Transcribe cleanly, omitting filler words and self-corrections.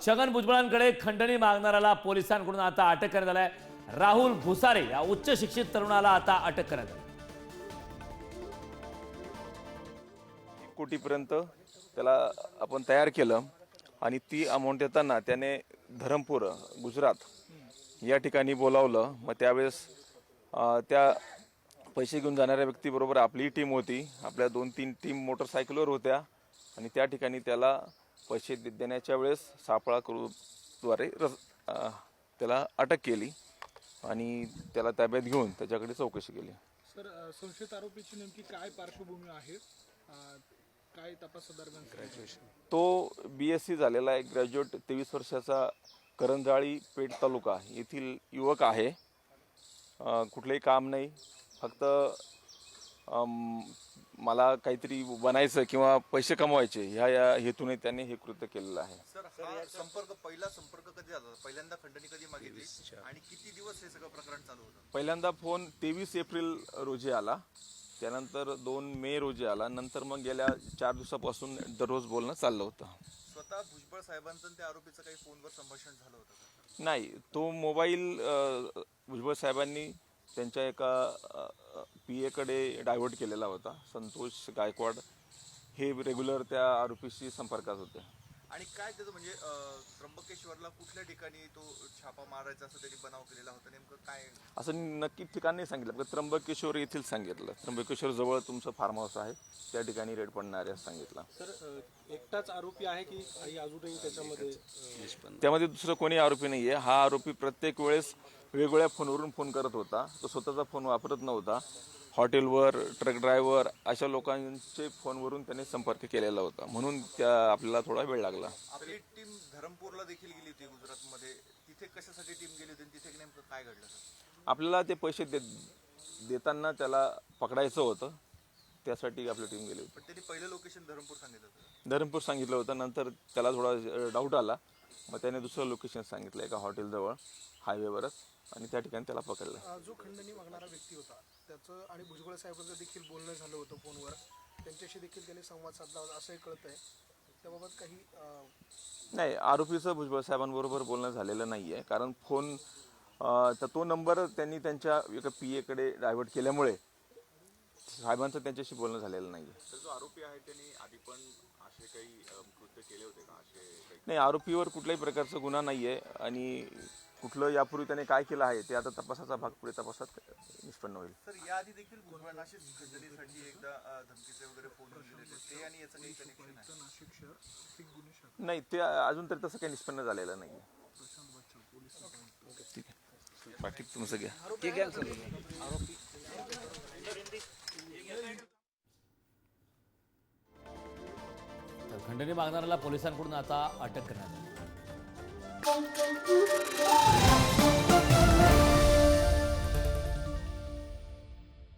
छगन भुजबळांकडे खंडणी मागणाऱ्याला पोलिसांकडून आता अटक करण्यात आलाय। राहुल भुसारे या उच्च शिक्षित तरुणाला आता अटक करण्यात आली। 1 कोटीपर्यंत त्याला आपण तयार केलं आणि ती अमाऊंट देताना त्याने धरमपूर गुजरात या ठिकाणी बोलावलं। मग त्यावेळेस त्या पैसे घेऊन जाणाऱ्या व्यक्तीबरोबर आपली टीम होती, आपल्या 2-3 टीम मोटरसायकलवर होत्या आणि त्या ठिकाणी त्याला पैसे देण्याच्या वेळेस सापळा करूद्वारे त्याला अटक केली आणि त्याला ताब्यात घेऊन त्याच्याकडे चौकशी केली। सर, संशयित आरोपीची नेमकी काय पार्श्वभूमी आहे, काय तपासादरम्यान ग्रॅज्युएशन? तो BSc झालेला आहे, ग्रॅज्युएट, 23 वर्षाचा, करंजाळी पेठ तालुका येथील युवक आहे। कुठलंही काम नाही, फक्त मला काहीतरी बनायचं किंवा पैसे कमवायचे ह्या हेतूने त्याने हे कृत्य केलेलं आहे। सर, हा पहिला संपर्क कधी झाला, पहिल्यांदा खंडणी कधी मागितली आणि किती दिवस हे सगळं प्रकरण चालू होतं? पहिल्यांदा फोन 23 एप्रिल रोजी आला, त्यानंतर 2 मे रोजी आला, नंतर मग गेल्या 4 दिवसापासून दररोज बोलणं चाललं होतं। स्वतः भुजबळ साहेबांचं त्या आरोपीचं काही फोनवर संभाषण झालं होतं का? नाही, तो मोबाईल भुजबळ साहेबांनी त्यांच्या एका PA-कडे डायव्हर्ट केलेला होता। संतोष गायकवाड हे रेग्युलर त्या आरोपीशी संपर्कात होते। आणि काय त्याचं म्हणजे त्र्यंबकेश्वरला कुठल्या ठिकाणी तो छापा मारायचा असं त्यांनी बनाव केलेला होता, नेमकं काय? असं नक्की ठिकाण नाही सांगितलं, फक्त त्र्यंबकेश्वर येथील सांगितलं। त्र्यंबकेश्वर जवळ तुमचं फार्म हाऊस आहे, त्या ठिकाणी रेड पडणार आहे असं सांगितलं। सर, एकटाच आरोपी आहे की काही अजूनही त्याच्यामध्ये? त्यामध्ये दुसरं कोणी आरोपी नाहीये। हा आरोपी प्रत्येक वेळेस वेगवेगळ्या फोनवरून फोन करत होता, तो स्वतःचा फोन वापरत नव्हता। हॉटेलवर, ट्रक ड्रायव्हर अशा लोकांचे फोनवरून त्याने संपर्क केलेला होता, म्हणून आपल्याला थोडा वेळ लागला। आपली टीम धरमपूरला देखील गेली होती गुजरातमध्ये, तिथे कशासाठी टीम गेली होती, तिथे नेमकं काय घडलं सर? आपल्याला ते पैसे देताना त्याला पकडायचं होतं, त्यासाठी आपली टीम गेली होती। पण त्यांनी पहिलं लोकेशन धरमपूर सांगितलं होतं? धरमपूर सांगितलं होतं, नंतर त्याला थोडा डाऊट आला, मग त्याने दुसरं लोकेशन सांगितलं एका हॉटेलजवळ हायवेवरच, आणि त्या ठिकाणी त्याला पकडलं। जो खंडणी मागणारा व्यक्ती होता त्याचं आणि भुजबळ साहेबांचं देखील बोलणं झालं होतं फोनवर, त्यांच्याशी देखील त्यांनी संवाद साधला होता असंही कळत आहे, त्याबाबत काही? नाही, आरोपीचं भुजबळ साहेबांबरोबर बोलणं झालेलं नाही आहे, कारण फोन तर तो नंबर त्यांनी त्यांच्या एका PA-कडे डायव्हर्ट केल्यामुळे साहेबांचं त्यांच्याशी बोलणं झालेलं नाही आहे। तर जो आरोपी आहे त्यांनी आधी पण असे काही कृत्य केले होते का? नाही, आरोपीवर कुठल्याही प्रकारचा गुन्हा नाही आहे आणि कुठलं यापूर्वी त्याने काय केलं आहे ते आता तपासाचा भाग पुढे तपासात निष्पन्न होईल। सर, याआधी देखील भुजबळांना अशीच खंडणीसाठी एकदा धमकीचे वगैरे फोन दिले होते, ते आणि याचं काही कनेक्शन आहे? नाशिक शहर नाही, ते अजून तरी तसं काही निष्पन्न झालेलं नाही आहे। ठीक आहे, बाकी तुमचं घ्या। तर खंडणी मागणाऱ्याला पोलिसांकडून आता अटक करण्यात आली।